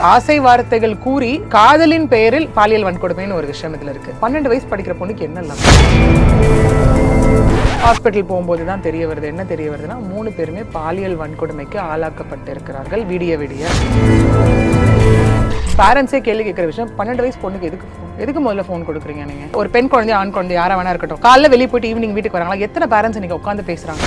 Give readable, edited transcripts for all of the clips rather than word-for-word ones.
ஆசை வார்த்தைகள் கூறி காதலின் பெயரில் பாலியல் வன்கொடுமைன்னு ஒரு விஷயம் இதுல இருக்கு. 12 வயசு படிக்கிற பொண்ணுக்கு என்ன இல்லாம ஹாஸ்பிட்டல் போகும்போது தான் தெரிய வருது. என்ன தெரிய வருதுன்னா 3 பேருமே பாலியல் வன்கொடுமைக்கு ஆளாக்கப்பட்டு இருக்கிறார்கள். விடிய பேரண்ட்ஸே கேள்வி கேட்கிற விஷயம், 12 வயசு பொண்ணுக்கு எதுக்கு முதல்ல ஃபோன் கொடுக்குறீங்க? நீங்க ஒரு பெண் குழந்தை ஆண் குழந்தை யாரா வேணா இருக்கட்டும், காலைல வெளியே போயிட்டு ஈவினிங் வீட்டுக்கு வராங்களா? எத்தனை பேரண்ட்ஸ் நீங்க உட்காந்து பேசுறாங்க?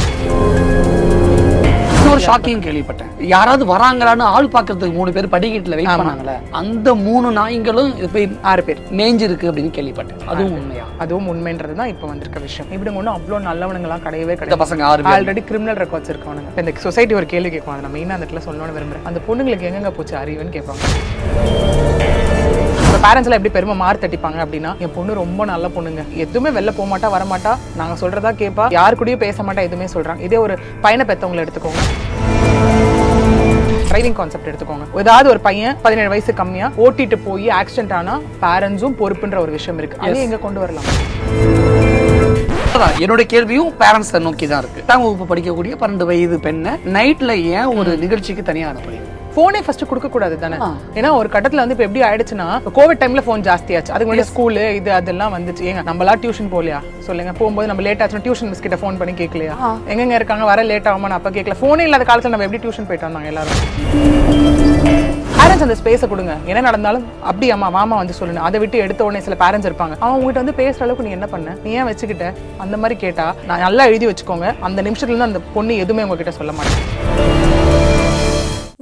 ஒரு ஷாக்கிங் கேள்விப்பட்டேன். யாராவது வராங்களான்னு ஆள் பாக்குறதுக்கு 3 பேர் படிக்கட்டுல வெயிட் பண்ணாங்களே, அந்த 3 நாய்களும் இது போய் 6 பேர் மேய்ஞ்சிருக்கு அப்படின்னு கேள்விப்பட்டேன். அதுவும் உண்மையா? அதுவும் உண்மைன்றது தான் இப்போ வந்திருக்க விஷயம். இப்படி ஒன்றும் அவ்வளோ நல்லவனுங்களாம் கிடையவே கிடையாது. பசங்க ஆல்ரெடி கிரிமினல் ரெக்கார்ட்ஸ் இருக்கவனுங்க. இந்த சொசைட்டி ஒரு கேள்வி கேட்பாங்க, நான் மெயினாக அந்த இடத்துல சொல்லணும்னு விரும்புறேன். அந்த பொண்ணுங்களுக்கு எங்கெங்க போச்சு அறிவுன்னு கேட்பாங்க. பேரண்ட்ஸ் எல்லாம் எப்படி பெருமை மாறு தட்டிப்பாங்க அப்படின்னா, என் பொண்ணு ரொம்ப நல்ல பொண்ணுங்க, எதுவுமே வெளில போக மாட்டா, வரமாட்டா, நாங்க சொல்றதா கேட்பா, யாரு கூடயும் பேச மாட்டா, எதுவுமே சொல்றாங்க. இதே ஒரு பையனை பெற்றவங்களை எடுத்துக்கோங்க, டிரைவிங் கான்செப்ட் எடுத்துக்கோங்க. ஏதாவது ஒரு பையன் 17 வயசு கம்மியா ஓட்டிட்டு போய் ஆக்சிடென்ட் ஆனா பேரண்ட்ஸும் பொறுப்புன்ற ஒரு விஷயம் இருக்கு. அது எங்க கொண்டு வரலாம்? என்னோட கேள்வியும் பேரண்ட்ஸ் நோக்கி தான் இருக்கு. 8ஆம் வகுப்பு படிக்கக்கூடிய 12 வயது பெண்ணை நைட்ல ஏன் ஒரு நிகழ்ச்சிக்கு தனியா அனுப்புறீங்க? போனே ஃபர்ஸ்ட் கொடுக்க கூடாது தானே? ஏன்னா ஒரு கட்டத்துல வந்து இப்ப எப்படி ஆயிடுச்சுன்னா, கோவிட் டைம்ல போன் ஜாஸ்தியாச்சு. அதுக்கு முன்னாடி ஸ்கூலு இது அதெல்லாம் வந்துச்சு. ஏங்க நம்மளா டியூஷன் போலையா சொல்லுங்க? போகும்போது நம்ம லேட் ஆச்சுன்னா டியூஷன் மிஸ் கிட்ட போன் பண்ணி கேட்கலையா? எங்க இருக்காங்க, வர லேட் ஆகுமா? அப்ப கேட்கல. போனே இல்லாத காலத்துல நம்ம எப்படி டியூஷன் போயிட்டு வந்தாங்க எல்லாரும்? பேரண்ட்ஸ் அந்த ஸ்பேஸை கொடுங்க. என்ன நடந்தாலும் அப்படி அம்மா மாமா வந்து சொல்லுங்க. அதை விட்டு எடுத்த உடனே சில பேரண்ட்ஸ் இருப்பாங்க, அவங்க உங்ககிட்ட வந்து பேசுற அளவுக்கு நீ என்ன பண்ண, நீ ஏன் வச்சுக்கிட்ட, அந்த மாதிரி கேட்டா நான் நல்லா எழுதி வச்சுக்கோங்க. அந்த நிமிஷத்துல இருந்து அந்த பொண்ணு எதுவுமே உங்ககிட்ட சொல்ல மாட்டேன்.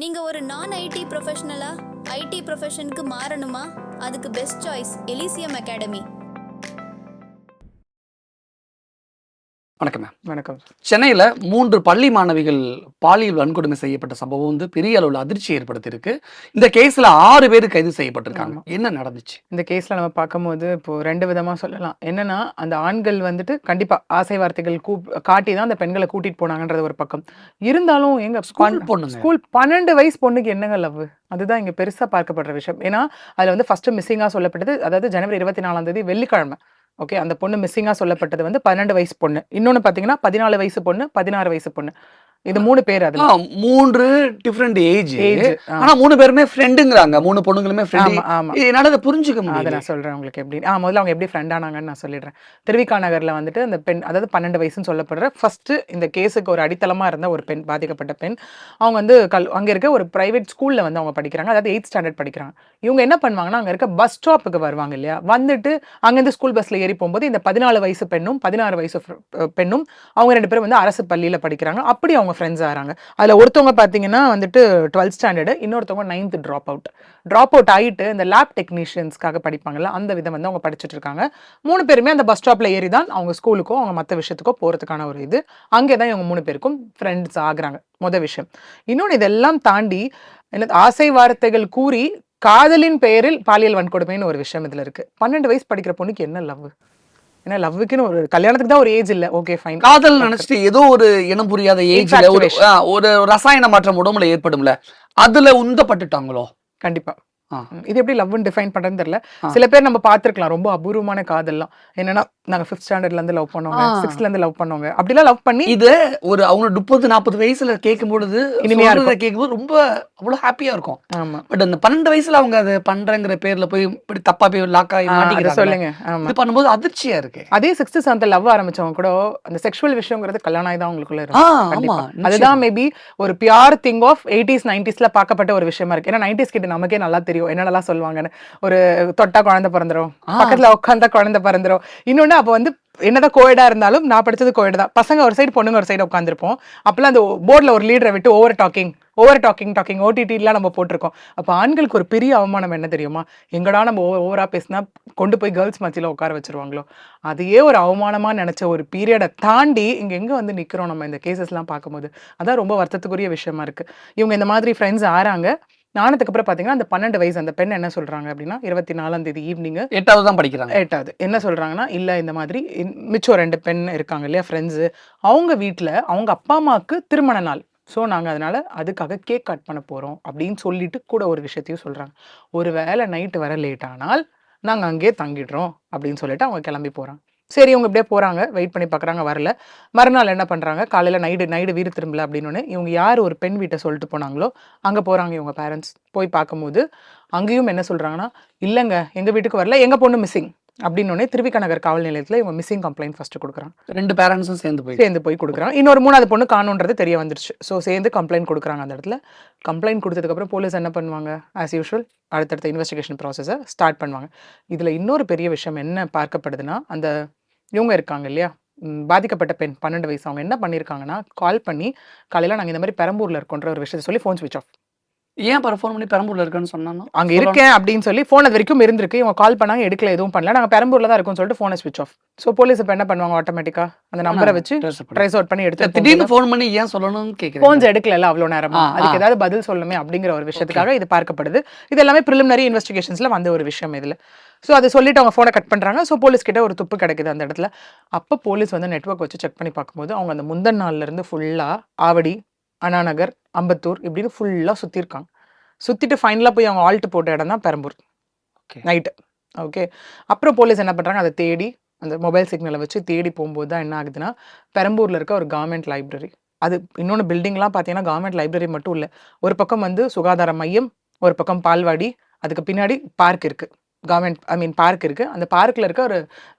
நீங்க ஒரு நான் ஐடி ப்ரொஃபஷனலா ஐடி ப்ரொஃபஷனுக்கு மாறணுமா? அதுக்கு பெஸ்ட் சாய்ஸ் எலிசியம் அகாடமி. வணக்கம் மேம். வணக்கம். சென்னையில 3 பள்ளி மாணவிகள் பாலியல் வன்கொடுமை செய்யப்பட்ட சம்பவம் வந்து பெரிய அளவில் அதிர்ச்சி ஏற்படுத்தியிருக்கு. இந்த கேஸ்ல 6 பேர் கைது செய்யப்பட்டிருக்காங்க. என்ன நடந்துச்சு இந்த கேஸ்ல? நம்ம பார்க்கும்போது இப்போ 2 விதமா சொல்லலாம். என்னன்னா, அந்த ஆண்கள் வந்துட்டு கண்டிப்பா ஆசை வார்த்தைகள் காட்டி தான் அந்த பெண்களை கூட்டிட்டு போனாங்கன்றது ஒரு பக்கம் இருந்தாலும், எங்க ஸ்கூல் 12 வயசு பொண்ணுக்கு என்னங்க லவ்? அதுதான் இங்க பெருசா பார்க்கப்படுற விஷயம். ஏன்னா அதுல வந்து ஃபர்ஸ்ட் மிஸ்ஸிங்கா சொல்லப்பட்டது, அதாவது ஜனவரி 24ஆம் தேதி வெள்ளிக்கிழமை. ஓகே, அந்த பொண்ணு மிஸ்ஸிங்கா சொல்லப்பட்டது வந்து 12 வயசு பொண்ணு. இன்னொன்னு பாத்தீங்கன்னா 14 வயசு பொண்ணு, 16 வயசு பொண்ணு. இது 3 பேர். அதுல 3 டிஃபரண்ட் ஏஜ். ஆனா 3 பேருமே ஃப்ரெண்டுங்கறாங்க. 3 பொண்ணுங்களுமே ஃப்ரெண்ட். என்னால அதை புரிஞ்சுக்க முடியல. அதை நான் சொல்றேன் உங்களுக்கு எப்படி. முதல்ல அவங்க எப்படி ஃப்ரெண்ட் ஆனாங்கன்னு நான் சொல்லிடுறேன். திருவிக்கா நகர்ல வந்துட்டு அந்த பெண், அதாவது 12 வயசுன்னு சொல்லப்படுற ஃபர்ஸ்ட் இந்த கேஸுக்கு ஒரு அடித்தளமா இருந்த ஒரு பெண், பாதிக்கப்பட்ட பெண். அவங்க வந்து அங்க இருக்க ஒரு பிரைவேட் ஸ்கூல்ல வந்து அவங்க படிக்கிறாங்க. அதாவது 8th ஸ்டாண்டர்ட் படிக்கிறாங்க. இவங்க என்ன பண்ணுவாங்கன்னா, அங்க இருக்க பஸ் ஸ்டாப்புக்கு வருவாங்க இல்லையா, வந்துட்டு அங்கிருந்து ஸ்கூல் பஸ்ல ஏறி போகும்போது இந்த 14 வயசு பெண்ணும் 16 வயசு பெண்ணும் அவங்க 2 பேரும் வந்து அரசு பள்ளியில படிக்கிறாங்க. அப்படி அவங்க ஃப்ரெண்ட்ஸ் ஆகிறாங்க. அதுல ஒருத்தவங்க பாத்தீங்கன்னா வந்துட்டு 12th ஸ்டாண்டர்டு, இன்னொருத்தவங்க 9th ட்ராப் அவுட் ஆயிட்டு இந்த லேப் டெக்னீஷியன்ஸ்க்காக படிப்பாங்கல்ல, அந்த விதம் வந்து அவங்க படிச்சுட்டு இருக்காங்க. 3 பேருமே அந்த பஸ் ஸ்டாப்ல ஏறி தான் அவங்க ஸ்கூலுக்கோ அவங்க மற்ற விஷயத்துக்கோ போறதுக்கான ஒரு இது. அங்கேதான் இவங்க 3 பேருக்கும் ஃப்ரெண்ட்ஸ் ஆகுறாங்க. முதல் விஷயம். இன்னொன்று, இதெல்லாம் தாண்டி என்ன, ஆசை வார்த்தைகள் கூறி காதலின் பெயரில் பாலியல் வன்கொடுமைன்னு ஒரு விஷயம் இதுல இருக்கு. 12 வயசு படிக்கிற பொண்ணுக்கு என்ன லவ்? ஏன்னா லவ்வுக்குன்னு ஒரு கல்யாணத்துக்கு தான் ஒரு ஏஜ் இல்ல. Okay fine. காதல் நினைச்சிட்டு ஏதோ ஒரு இனம் புரியாத ஏஜ்ல ஒரு ரசாயன மாற்றம் உடம்புல ஏற்படும்ல, அதுல உந்தப்பட்டுட்டாங்களோ? கண்டிப்பா. இது எப்படி லவ்னு டிஃபைன் பண்றதுன்னு தெரியல. சில பேர் நம்ம பார்த்திருக்கலாம், ரொம்ப அபூர்வமான காதல்லாம். என்னன்னா, நாங்க 5th ஸ்டாண்டர்ட்ல இருந்து லவ் பண்ணோங்க, 6th இருந்து லவ் பண்ணோங்க, அப்படிலாம் லவ் பண்ணி இது ஒரு அவங்க 30-40 வயசுல கேட்கும்பொழுது இனிமையா கேட்கும்போது ரொம்ப அவ்வளவு ஹாப்பியா இருக்கும். ஆமா. பட் அந்த 12 வயசுல அவங்க அதை பண்றங்கிற பேர்ல போய் இப்படி தப்பா போய் லாக் ஆகி மாட்டிக்கிறாங்க. சொல்லுங்க. இது பண்ணும்போது அதிர்ச்சியா இருக்கு. அதே 6th 7th லவ் ஆரம்பிச்சவங்க கூட அந்த செக்ஷுவல் விஷயங்கிறது கல்யாணம் ஆகி தான் அவங்களுக்குள்ள இருக்கும். அதுதான் மேபி ஒரு பியூர் திங் ஆஃப் 80s 90sல பார்க்கப்பட்ட ஒரு விஷயமா இருக்கு. ஏன்னா 90s கிட்ட நமக்கே நல்லா தெரியும் என்னென்னலாம் சொல்லுவாங்கன்னு. ஒரு தொட்டா குழந்தை பிறந்துரும், பக்கத்துல உட்காந்தா குழந்தை பிறந்துரும். இன்னொன்னு, அப்ப வந்து என்னதான் கோவிடா இருந்தாலும், நான் படிச்சது கோவிட் தான், பசங்க ஒரு சைடு பொண்ணுங்க ஒரு சைடு உட்காந்துருப்போம். அப்பெல்லாம் அந்த போர்ட்ல ஒரு லீடரை விட்டு ஓவர் டாக்கிங் ஓடிடிலாம் நம்ம போட்டிருக்கோம். அப்ப ஆண்களுக்கு ஒரு பெரிய அவமானம் என்ன தெரியுமா? எங்கடா நம்ம ஓவரா பேசினா கொண்டு போய் கேர்ள்ஸ் மத்தியில உட்கார வச்சிருவாங்களோ, அதையே ஒரு அவமானமா நினைச்ச ஒரு பீரியடை தாண்டி இங்க எங்க வந்து நிக்கிறோம் நம்ம இந்த கேசஸ் எல்லாம் பார்க்கும்போது. அதான் ரொம்ப வருத்தத்துக்குரிய விஷயமா இருக்கு. இவங்க இந்த மாதிரி ஃப்ரெண்ட்ஸ் ஆறாங்க. நானதுக்கு அப்புறம் பாத்தீங்கன்னா, அந்த 12 வயசு அந்த பெண் என்ன சொல்றாங்க அப்படின்னா, 24ஆம் தேதி ஈவினிங் 8வது தான் படிக்கிறாங்க. 8வது என்ன சொல்றாங்கன்னா, இல்ல இந்த மாதிரி மிச்சம் 2 பெண் இருக்காங்க இல்லையா ஃப்ரெண்ட்ஸ், அவங்க வீட்டுல அவங்க அப்பா அம்மாவுக்கு திருமண நாள். ஸோ நாங்க அதனால அதுக்காக கேக் கட் பண்ண போறோம் அப்படின்னு சொல்லிட்டு கூட ஒரு விஷயத்தையும் சொல்றாங்க. ஒரு வேளை நைட்டு வர லேட் ஆனால் நாங்க அங்கேயே தங்கிடுறோம் அப்படின்னு சொல்லிட்டு அவங்க கிளம்பி போறாங்க. சரி இவங்க இப்படியே போறாங்க, வெயிட் பண்ணி பார்க்குறாங்க வரல. மறுநாள் என்ன பண்றாங்க, காலையில நைட்டு வீடு திரும்பல அப்படின்னோனே, இவங்க யார் ஒரு பெண் வீட்ட சொல்லிட்டு போனாங்களோ, அங்க போறாங்க இவங்க பேரண்ட்ஸ். போய் பார்க்கும்போது, அங்கேயும் என்ன சொல்றாங்கன்னா, "இல்லங்க, எங்க வீட்டுக்கு வரல. எங்க பொண்ணு மிஸ்ஸிங்." அப்படின்னோனே திருவிக நகர் காவல் நிலையத்தில இவங்க மிஸ்ஸிங் கம்ப்ளைண்ட் ஃபர்ஸ்ட் குடுக்குறாங்க. 2 பேரண்ட்ஸும் சேர்ந்து போயிட்டு. சேர்ந்து போய் குடுக்குறாங்க. இன்னொரு 3வது பொண்ணு காணோன்றது தெரிய வந்துருச்சு. ஸோ சேர்ந்து கம்ப்ளைண்ட் குடுக்குறாங்க அந்த இடத்துல. கம்ப்ளைண்ட் குடுத்ததுக்கப்புறம் போலீஸ் என்ன பண்ணுவாங்க, ஆஸ் யூசுவல் அடுத்தடுத்த இன்வெஸ்டிகேஷன் ப்ராசஸ ஸ்டார்ட் பண்ணுவாங்க. இதுல இன்னொரு பெரிய விஷயம் என்ன பார்க்கப்படுதுன்னா, அந்த இவங்க இருக்காங்க இல்லையா? பாதிக்கப்பட்ட பெண் 12 வயசு. அவங்க என்ன பண்ணியிருக்காங்கன்னா, கால் பண்ணி காலையில நாங்க இந்த மாரி பெரம்பூர்ல இருக்கோன்ற ஒரு விஷயத்த சொல்லி ஃபோன் ஸ்விட்ச் ஆஃப். ஏன் அப்புறம் ஃபோன் பண்ணி பெரம்பூர்ல இருக்கேன்னு சொன்னான்னா? அங்க இருக்கேன் அப்படின்னு சொல்லி ஃபோன் அது வரைக்கும் இருந்திருக்கு. இவங்க கால் பண்ணாங்க, எடுக்கல, எதுவும் பண்ணல. நாங்க பெரம்பூர்ல தான் இருக்கோம்னு சொல்லிட்டு ஃபோன ஸ்விட்ச் ஆஃப். ஸோ போலீஸ் இப்ப என்ன பண்ணுவாங்க ஆட்டோமேட்டிக்கா அந்த நம்பர வச்சு ட்ரேஸ் அவுட் பண்ணி எடுத்து திடீர்னு ஃபோன் பண்ணி ஏன் சொல்லணும்னு கேட்கிறேன். ஃபோன்ஸ் எடுக்கலல்ல அவ்வளோ நேரமா. அதுக்கு ஏதாவது பதில் சொல்லணுமே அப்படிங்கிற ஒரு விஷயத்துக்காக இது பார்க்கப்படுது. இது எல்லாமே பிரிலிமினரி இன்வெஸ்டிகேஷன்ஸ்ல வந்த ஒரு விஷயம் இதுல. ஸோ அதை சொல்லிட்டு அவங்க ஃபோனை கட் பண்றாங்க. ஸோ போலீஸ் கிட்ட ஒரு துப்பு கிடைக்குது அந்த இடத்துல. அப்போ போலீஸ் வந்து நெட்வொர்க் வச்சு செக் பண்ணி பார்க்கும்போது, அவங்க அந்த முந்தன நாள்ல இருந்து ஃபுல்லா ஆவடி, அண்ணா நகர், அம்பத்தூர் இப்படின்னு ஃபுல்லா சுத்தியிருக்காங்க. சுத்திட்டு ஃபைனலா போய் அவங்க ஆல்ட் போட்ட இடம் தான் பெரம்பூர். ஓகே. நைட்டு. ஓகே. அப்புறம் போலீஸ் என்ன பண்றாங்க, அத தேடி அந்த மொபைல் சிக்னல வச்சு தேடி போம்போது தான் என்ன ஆகுதுன்னா, பெரம்பூர்ல இருக்க ஒரு கவர்ன்மெண்ட் லைப்ரரி. அது இன்னொன்னு பில்டிங்லாம் பார்த்தீங்கன்னா, கவர்ன்மெண்ட் லைப்ரரி மட்டும் இல்ல. ஒரு பக்கம் வந்து சுகாதார மையம், ஒரு பக்கம் பால்வாடி, அதுக்கு பின்னாடி பார்க் இருக்கு. பார்க் இருக்கு. அந்த பார்க்ல இருக்க ஒரு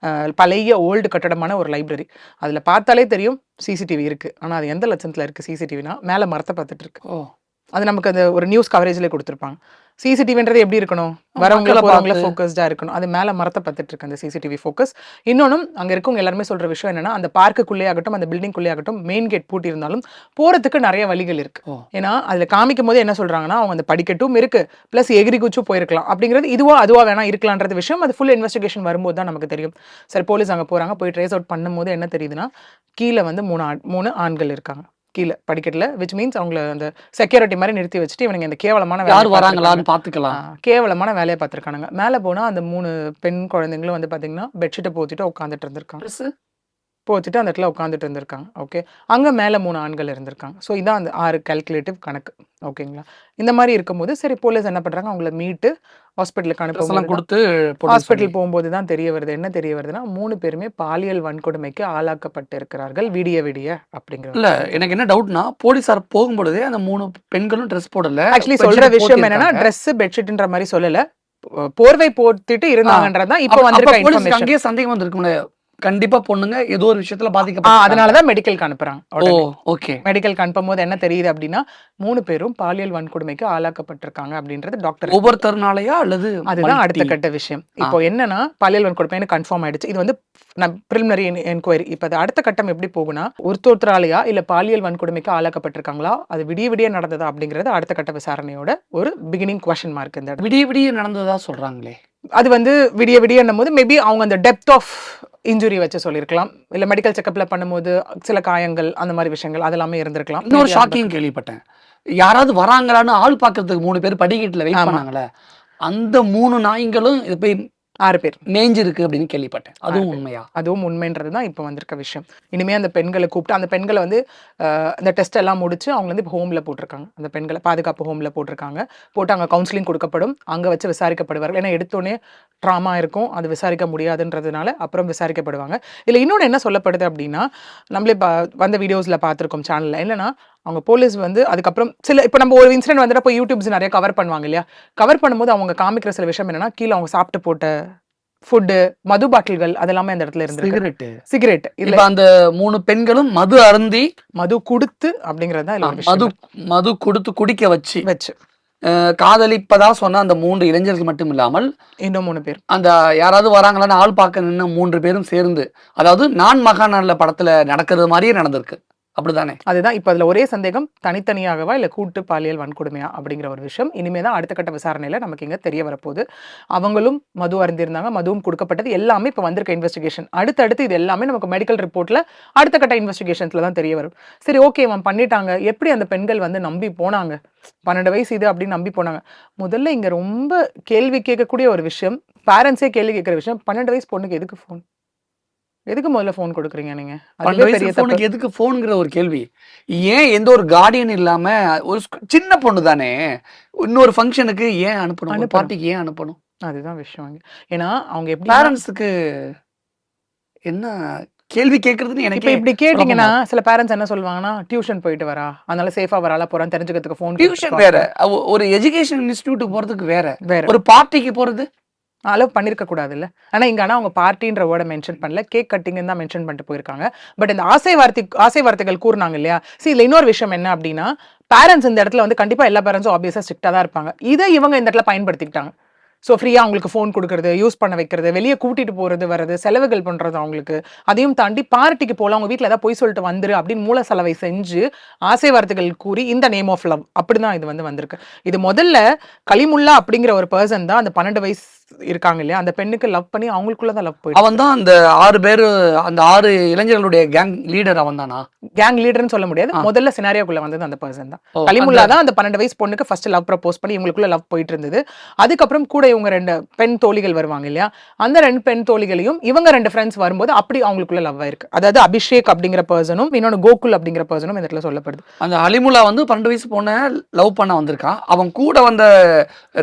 பழைய ஓல்டு கட்டடமான ஒரு லைப்ரரி. அதுல பார்த்தாலே தெரியும் சிசிடிவி இருக்கு. ஆனா அது எந்த லட்சணத்துல இருக்கு சிசிடிவினா, மேல மரத்த பார்த்துட்டு இருக்கு. ஓ! அது நமக்கு அந்த ஒரு நியூஸ் கவரேஜ்லயே குடுத்துருப்பாங்க. சிசிடிவின்றது எப்படி இருக்கணும்? வரவங்கள மக்கள போறவங்கள பார்த்து. ஃபோக்கஸ்டா இருக்கணும். அது மேல மரத்த பார்த்துட்டு இருக்கு அந்த சிசிடிவி ஃபோக்கஸ். இன்னொன்னும் அங்க இருக்கவங்க எல்லாருமே சொல்ற விஷயம் என்னன்னா, அந்த பார்க்குக்குள்ளயே ஆகட்டும், அந்த பில்டிங்குள்ளயே ஆகட்டும், மெயின் கேட் பூட்டி இருந்தாலும் போறதுக்கு நெறைய வழிகள் இருக்கு. ஓ! ஏன்னா, அதுல காமிக்கும்போது என்ன சொல்றாங்கன்னா, அவங்க அந்த படிக்கட்டும் இருக்கு. பிளஸ் எகிரி குதிச்சும் போயிருக்கலாம். அப்படிங்கிறது இதுவா, அதுவா வேணா இருக்கலாம்ன்றது விஷயம். அது ஃபுல் இன்வெஸ்டிகேஷன் வரும்போது தான் நமக்கு தெரியும். சரி போலீஸ் அங்க போறாங்க. போய் ட்ரேஸ் அவுட் பண்ணும்போது என்ன தெரியுதுன்னா, கீழ வந்து 3 ஆண்கள் இருக்காங்க. கீழ படிக்கட்டுல. விச் மீன்ஸ் அவங்கள அந்த செக்யூரிட்டி மாரி நிறுத்தி வச்சுட்டு இவனுங்க இந்த கேவலமான யார் வேலைய வராங்களான்னு பார்த்துருக்கானுங்க. பார்த்துக்கலாம். கேவலமான வேலைய பார்த்துருக்கானுங்க. மேல போனா அந்த 3 பெண் குழந்தைங்களும் வந்து பார்த்தீங்கன்னா, பெட்ஷீட்ட போத்திட்டு உட்காந்துட்டு இருந்திருக்காங்க. ட்ரெஸ்ஸு? போத்திட்டு அந்த இடத்துல உட்காந்துட்டு இருந்திருக்காங்க. ஓகே. அங்க மேல 3 ஆண்கள் இருந்திருக்காங்க. ஸோ இதான் அந்த 6 கால்குலேட்டிவ் கணக்கு. ஓகேங்களா? இந்த மாரி இருக்கும்போது, சரி போலீஸ் என்ன பண்றாங்க, அவங்கள மீட்டு ஹாஸ்பிட்டலுக்கு ட்ரெஸ் அனுப்பும்போது எல்லாம் தான் குடுத்து போலீஸ் ஹாஸ்பிட்டல் போம்போது தான் தெரிய வருது. என்ன தெரிய வருதுன்னா, 3 பேருமே பாலியல் வன்கொடுமைக்கு ஆளாக்கப்பட்டு இருக்கிறார்கள். விடிய விடிய அப்படிங்கிற ஒரு இல்ல விஷயம். எனக்கு என்ன டவுட்னா, போலீஸார் போகும்பொழுதே அந்த 3 பெண்களும் ட்ரெஸ் போடல. ஆக்சுவலி சொல்ற பெட்ஷீட் விஷயம் என்னன்னா, போத்திருக்காங்க. ட்ரெஸ், பெட்ஷீட்ன்ற மாரி சொல்லல. போர்வை போர்த்திட்டு இருந்தாங்கன்றது தான் இப்ப அப்ப வந்திருக்க போலீஸ்க்கு இன்ஃபர்மேஷன். அங்கேயே சந்தேகம் வந்திருக்கும்ல. கண்டிப்பா பொண்ணுங்க ஏதோ ஒரு விஷயத்துல பாதிக்கப்பட்டிருக்காங்க. அதனால தான் மெடிக்கல்க்கு அனுப்புறாங்க ஓ! உடனே. ஓகே. மெடிக்கல்க்கு அனுப்பும்போது என்ன தெரியுது அப்படின்னா, 3 பேரும் பாலியல் வன்கொடுமைக்கு ஆளாக்கப்பட்டிருக்காங்க அப்படின்றது டாக்டர். ஒவ்வொருத்தர்னாலயா அல்லது அதுதான் அடுத்த மல்டி? கட்ட விஷயம். இப்போ என்னன்னா, பாலியல் வன்கொடுமைன்னு கன்ஃபார்ம் ஆயிடுச்சு. இது வந்து பிரிலிமினரி என்கொயரி. இப்ப அது அடுத்த கட்டம் எப்படி போகும்னா, ஒருத்தராலயா இல்ல பாலியல் வன்கொடுமைக்கு ஆளாக்கப்பட்டிருக்காங்களா? அது விடிய விடிய நடந்ததா? அப்படிங்கிறது அடுத்த கட்ட விசாரணையோட ஒரு பிகினிங் கொஸ்டின் மார்க் இந்த இடத்துல. விடிய விடிய நடந்ததா சொல்றாங்களே. அது வந்து விடிய விடியன்னும்போது மேபி அவங்க அந்த டெப்த் ஆஃப் இன்ஜுரி வச்சு சொல்லியிருக்கலாம். இல்ல மெடிக்கல் செக்கப்ல பண்ணும்போது சில காயங்கள் அந்த மாரி விஷயங்கள் அதெல்லாமே இருந்திருக்கலாம். இன்னொரு Maybe அந்த ஷாக்கிங் கேள்விப்பட்டேன். யாராவது வராங்களான்னு ஆள் பார்க்கறதுக்கு 3 பேர் படிக்கட்டுல வெயிட் ஆமா. பண்ணாங்கல்ல. அந்த 3 நாய்ங்களும் இது போய் 6 பேர். மேய்ஞ்சிருக்கு அப்படின்னு கேள்விப்பட்டேன். 6 அதுவும் பேர். உண்மையா? அதுவும் உண்மைன்றது தான் இப்ப வந்திருக்க விஷயம். இனிமே அந்த பெண்கள கூப்பிட்டு அந்த பெண்கள வந்து இந்த டெஸ்ட் எல்லாம் முடிச்சு அவங்கள வந்து இப்ப ஹோம்ல போட்டுருக்காங்க. அந்த பெண்கள பாதுகாப்பு ஹோம்ல போட்டுருக்காங்க. போட்டு அங்க கவுன்சிலிங் கொடுக்கப்படும். அங்க வச்சு விசாரிக்கப்படுவார்கள். ஏன்னா எடுத்தோனே ட்ராமா இருக்கும். அது விசாரிக்க முடியாதுன்றதுனால அப்புறம் விசாரிக்கப்படுவாங்க. இதுல இன்னொன்னு என்ன சொல்லப்படுது அப்படின்னா, நம்மளே வந்த வீடியோஸ்ல பார்த்திருக்கோம் சேனல்ல. என்னன்னா, அவங்க போலீஸ் வந்து அதுக்கப்புறம் இப்ப நம்ம ஒரு இன்சிடென்ட் வந்துட்டு அப்ப யூடியூப்ஸ் நெறைய கவர் பண்ணுவாங்க இல்லையா? கவர் பண்ணும்போது அவங்க காமிக்கிற சில விஷயம் என்னன்னா, கீழ அவங்க சாப்பிட்டு போட்ட ஃபுட்டு, மது பாட்டில்கள் அதெல்லாமே அந்த இடத்துல இருந்திருக்கு. சிகரெட்டு. சிகரெட். இதுல இப்ப அந்த 3 பெண்களும் மது அருந்தி மது குடுத்து அப்படிங்கிறது தான் இதுல ஒரு மது விஷயம். மது கொடுத்து குடிக்க வச்சு வச்சு காதலிப்பதா சொன்ன அந்த 3 இளைஞர்கள் மட்டும் இல்லாமல் இன்னும் 3 பேர். அந்த யாராவது வராங்களான்னு ஆள் பார்க்க நின்ன 3 பேரும் சேர்ந்து, அதாவது நான் மகாநாள்ல படத்துல நடக்கிறது மாதிரியே நடந்திருக்கு. அப்படிதானே? அதுதான் இப்ப அதுல ஒரே சந்தேகம் தனித்தனியாகவா இல்ல கூட்டு பாலியல் வன்கொடுமையா அப்படிங்கிற ஒரு விஷயம். இனிமே தான் அடுத்த கட்ட விசாரணையில நமக்கு இங்க தெரிய வரப்போகுது. அவங்களும் மது அருந்திருந்தாங்க. மதுவும் கொடுக்கப்பட்டது. எல்லாமே இப்ப வந்திருக்க இன்வெஸ்டிகேஷன். அடுத்து இது எல்லாமே நமக்கு மெடிக்கல் ரிப்போர்ட்ல அடுத்த கட்ட இன்வெஸ்டிகேஷன்ஸ்ல தான் தெரிய வரும். சரி ஓகே இவன் பண்ணிட்டாங்க. எப்படி அந்த பெண்கள் வந்து நம்பி போனாங்க? 12 வயசு இது அப்படின்னு நம்பி போனாங்க. முதல்ல இங்க ரொம்ப கேள்வி கேட்கக்கூடிய ஒரு விஷயம், பேரண்ட்ஸே கேள்வி கேட்கிற விஷயம், 12 வயசு பொண்ணுக்கு எதுக்கு ஃபோன்? எதுக்கு முதல்ல ஃபோன் கொடுக்குறீங்க நீங்க? 12 அதுவே வயசு பெரிய தப்பு. பொண்ணுக்கு எதுக்கு ஃபோன்ங்கிற ஒரு கேள்வி. ஏன் எந்த ஒரு கார்டியன் இல்லாம ஒரு சின்ன பொண்ணு தானே. இன்னொரு ஃபங்க்ஷனுக்கு ஏன் அனுப்பணும்? ஒரு அனுப்பணும். பார்ட்டிக்கு ஏன் அனுப்பணும்? அதுதான் விஷயம் இங்க. ஏன்னா அவங்க எப்படின்னா பேரண்ட்ஸ்க்கு என்ன கேள்வி கேட்கறதுன்னு இப்ப எனக்கு இப்படி கேட்டீங்கன்னா சில பேரண்ட்ஸ் என்ன சொல்லுவாங்கன்னா டியூஷன் போயிட்டு வரா அதனால சேஃபா வரால போறான்னு தெரிஞ்சுக்கிறதுக்கு ஃபோன் டியூஷன் வேற, ஒரு எஜுகேஷன் இன்ஸ்டிடியூட் போறதுக்கு வேற, வேற ஒரு பார்ட்டிக்கு போறது அலோவ் பண்ணிருக்க கூடாதுல்ல. ஆனா இங்க அவங்க பார்ட்டின்ற வேர்டை மென்ஷன் பண்ணல, கேக் கட்டிங் தான் மென்ஷன் பண்ணிட்டு போயிருக்காங்க. பட் இந்த ஆசை வார்த்தைகள் கூறினாங்க இல்லையா. இதுல இன்னொரு விஷயம் என்ன அப்படின்னா, பேரண்ட்ஸ் இந்த இடத்துல வந்து கண்டிப்பா எல்லா பேரண்ட்ஸும் ஆப்வியஸா ஸ்ட்ரிக்டா தான் இருப்பாங்க. இதை இவங்க இந்த இடத்துல பயன்படுத்திக்கிட்டாங்க. ஸோ ஃப்ரீயா அவங்களுக்கு ஃபோன் கொடுக்கறது, யூஸ் பண்ண வைக்கிறது, வெளியே கூட்டிட்டு போறது வர்றது, செலவுகள் பண்றது அவங்களுக்கு. அதையும் தாண்டி பார்ட்டிக்கு போலாம், அவங்க வீட்டில் ஏதாவது போய் சொல்லிட்டு வந்துரு அப்படின்னு மூல செலவை செஞ்சு ஆசை வார்த்தைகள் கூறி இந்த நேம் ஆஃப் லவ் அப்படிதான் இது வந்து வந்திருக்கு. இது முதல்ல கலிமுல்லா அப்படிங்கிற ஒரு பர்சன் தான் அந்த 12 வயசு இருக்காங்க இல்லையா, அந்த பெண்ணுக்கு லவ் பண்ணி அவங்களுக்குள்ளதான் லவ் போயிட்டு அவன் தான் அந்த 6 பேரு, அந்த 6 இளைஞர்களுடைய கேங் லீடர் அவன் தானா? கேங் லீடர்னு சொல்ல முடியாது. முதல்ல சினாரியோக்குள்ள வந்தது அந்த பர்சன் தான். ஓ, கலிமுல்லா தான் அந்த 12 வயசு பொண்ணுக்கு ஃபர்ஸ்ட் லவ் ப்ரப்போஸ் பண்ணி இவங்களுக்குள்ள லவ் போயிட்டு இருந்தது. அதுக்கப்புறம் கூட இவங்க 2 பெண் தோழிகள் வருவாங்க இல்லையா, அந்த 2 பெண் தோழிகளையும் இவங்க 2 ஃப்ரெண்ட்ஸ் வரும்போது அப்படி அவங்களுக்குள்ள லவ் ஆயிருக்கு. அதாவது அபிஷேக் அப்படிங்கிற பர்சனும் இன்னொன்னு கோகுல் அப்படிங்கிற பர்சனும் இந்த இடத்துல சொல்லப்படுது. அந்த அலிமுல்லா வந்து 12 வயசு பொண்ண லவ் பண்ண வந்திருக்கான். அவன் கூட வந்த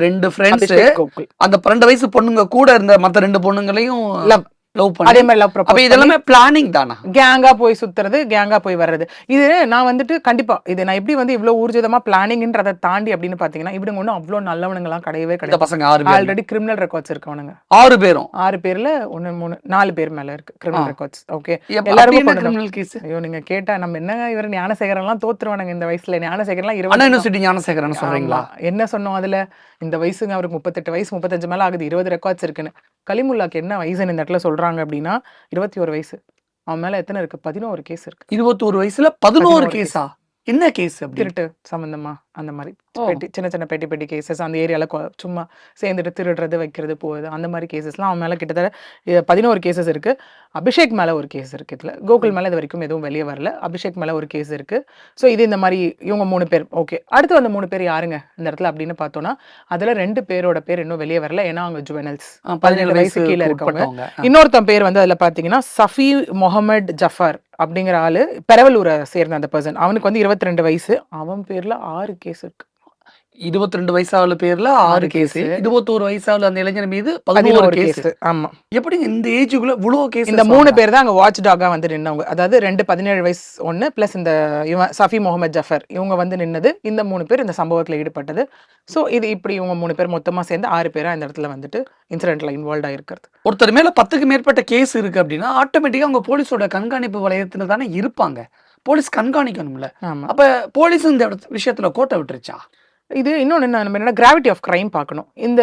2 ஃப்ரெண்ட்ஸ் அபிஷேக், கோகுல் அந்த 12 வயசு பொண்ணுங்க கூட இருந்த மத்த 2 பொண்ணுங்களையும் லவ் லவ் பண்ணி, அதே மாதிரி லவ் அப்ப ப்ரப்போஸ் இதெல்லாமே பிளானிங் தானா? கேங்கா போய் சுத்துறது, கேங்கா போய் வர்றது. இது நான் வந்துட்டு கண்டிப்பா இது நான் எப்படி வந்து இவ்வளவு ஊர்ஜிதமா பிளானிங்ன்றதை தாண்டி அப்படின்னு பாத்தீங்கன்னா, இவங்க ஒன்றும் அவ்வளவு நல்லவனுங்கலாம் கிடையவே இந்த கிடையாது. பசங்க 6 பேர், ஆல்ரெடி கிரிமினல் ரெக்கார்ட்ஸ் இருக்கவனுங்க. 6 பேரும் 6 பேர்ல 1 3 4 பேர் மேல இருக்கு கிரிமினல் ரெக்கார்ட்ஸ். ஓகே, எல்லாருமே எல்லாருமே கிரிமினல் கேஸ். ஐயோ நீங்க கேட்டா நம்ம என்னங்க இவர் ஞானசேகரன்லாம் தோத்துருவானுங்க இந்த வயசுல. ஞானசேகரன்லாம் 20 அண்ணா யூனிவர்சிட்டி ஞானசேகரன் சொல்றீங்களா? ஆமா. என்ன சொன்னோம் அதுல, இந்த வயசுங்க அவருக்கு 38 வயசு 35 மேல ஆகுது, 20 ரெக்கார்ட்ஸ் இருக்குன்னு. கலிமுல்லாக்கு என்ன வயசுன்னு இந்த இடத்துல சொல்றாங்க அப்படின்னா 21 வயசு. அவன் மேல எத்தனை இருக்கு? 11 கேஸ் இருக்கு. 21 வயசுல 11 கேஸா? என்ன கேஸ் அப்படி? திருட்டு சம்பந்தமா அந்த மாதிரி ஓ. சின்ன சின்ன பெட்டி கேசஸ் அந்த ஏரியால சும்மா சேர்ந்துட்டு திருடுறது வைக்கிறது போகுது அந்த மாதிரி கேசஸ்லாம் அவன் மேல கிட்டத்தட்ட 11 கேசஸ் இருக்கு. அபிஷேக் மேல ஒரு கேஸ் இருக்கு. இதுல கோகுல் மேல இது வரைக்கும் எதுவும் வெளியே வரல. அபிஷேக் மேல ஒரு கேஸ் இருக்கு. ஸோ இது இந்த மாதிரி இவங்க 3 பேர். ஓகே, அடுத்து அந்த 3 பேர் யாருங்க இந்த இடத்துல அப்படின்னு பார்த்தோம்னா, அதுல 2 பேரோட பேர் இன்னும் வெளியே வரல. ஏன்னா அவங்க ஜுவனல்ஸ் 17 வயசு கீழே இருக்கவங்க. இன்னொருத்தன் பேர் வந்து அதுல பாத்தீங்கன்னா சஃபி முகமது ஜஃபர் அப்படிங்கிற ஆளு பெரவலூரை சேர்ந்த அந்த பர்சன். அவனுக்கு வந்து 22 வயசு. அவன் பேர்ல 6 கேஸ் இருக்கு. 22 வயசாவுல பேர்ல 6 கேஸ், 21 வயசாவுல அந்த இளைஞர் மீது 11 கேஸ். ஆமா, எப்படி இந்த ஏஜுக்குள்ள இவ்வளவு கேஸ்? இந்த 3 பேர் தான் அங்க வாட்ச் டாகா வந்து நின்னவங்க. அதாவது 2 17 வயசு ஒன்னு பிளஸ் இந்த சஃபி முகமது ஜஃபர் இவங்க வந்து நின்னது. இந்த 3 பேர் இந்த சம்பவத்துல ஈடுபட்டது. சோ இது இப்படி இவங்க 3 பேர் மொத்தமா சேர்ந்து 6 பேரா இந்த இடத்துல வந்துட்டு இன்சிடென்ட்ல இன்வால்வ் ஆயிருக்கிறது. ஒருத்தர் மேல 10க்கு மேற்பட்ட கேஸ் இருக்கு அப்படின்னா ஆட்டோமேட்டிக்கா அவங்க போலீஸோட கண்காணிப்பு வளையத்துல தானே இருப்பாங்க. போலீஸ் கண்காணிக்கணும்ல. ஆமா, அப்ப போலீஸ் இந்த விஷயத்துல கோட்டை விட்டுருச்சா? இது இன்னொன்னு நம்ம என்ன கிராவிட்டி ஆஃப் கிரைம் பார்க்கணும். இந்த